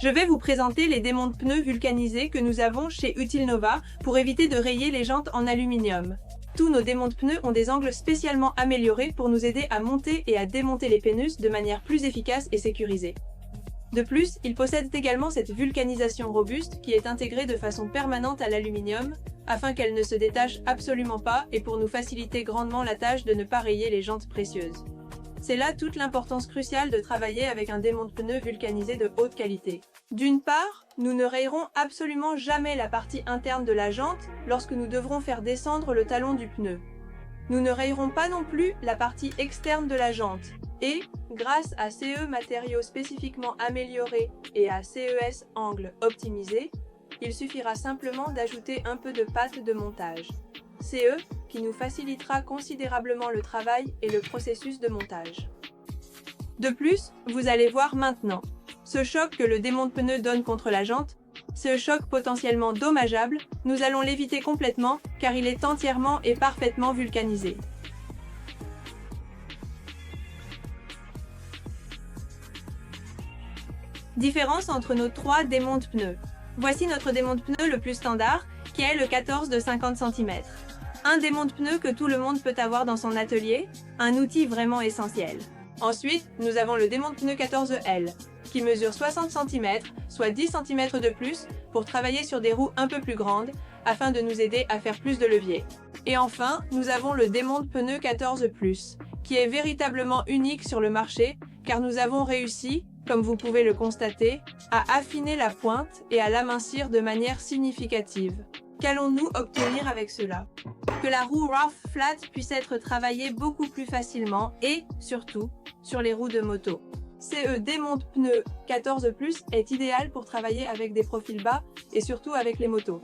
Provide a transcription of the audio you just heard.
Je vais vous présenter les démonte pneus vulcanisés que nous avons chez Utilnova pour éviter de rayer les jantes en aluminium. Tous nos démonte pneus ont des angles spécialement améliorés pour nous aider à monter et à démonter les pneus de manière plus efficace et sécurisée. De plus, ils possèdent également cette vulcanisation robuste qui est intégrée de façon permanente à l'aluminium, afin qu'elle ne se détache absolument pas et pour nous faciliter grandement la tâche de ne pas rayer les jantes précieuses. C'est là toute l'importance cruciale de travailler avec un démonte pneus vulcanisé de haute qualité. D'une part, nous ne rayerons absolument jamais la partie interne de la jante lorsque nous devrons faire descendre le talon du pneu. Nous ne rayerons pas non plus la partie externe de la jante. Et, grâce à CE matériaux spécifiquement améliorés et à CES angle optimisé, il suffira simplement d'ajouter un peu de pâte de montage. CE qui nous facilitera considérablement le travail et le processus de montage. De plus, vous allez voir maintenant, ce choc que le démonte pneu donne contre la jante, ce choc potentiellement dommageable, nous allons l'éviter complètement car il est entièrement et parfaitement vulcanisé. Différence entre nos trois démonte pneus. Voici notre démonte pneu le plus standard, qui est le 14 de 50 cm. Un démonte pneu que tout le monde peut avoir dans son atelier, un outil vraiment essentiel. Ensuite, nous avons le démonte pneu 14L, qui mesure 60 cm, soit 10 cm de plus, pour travailler sur des roues un peu plus grandes, afin de nous aider à faire plus de levier. Et enfin, nous avons le démonte pneu 14+, qui est véritablement unique sur le marché, car nous avons réussi, comme vous pouvez le constater, à affiner la pointe et à l'amincir de manière significative. Qu'allons-nous obtenir avec cela? Que la roue Rough Flat puisse être travaillée beaucoup plus facilement et, surtout, sur les roues de moto. CE démonte pneu 14+ est idéal pour travailler avec des profils bas et surtout avec les motos.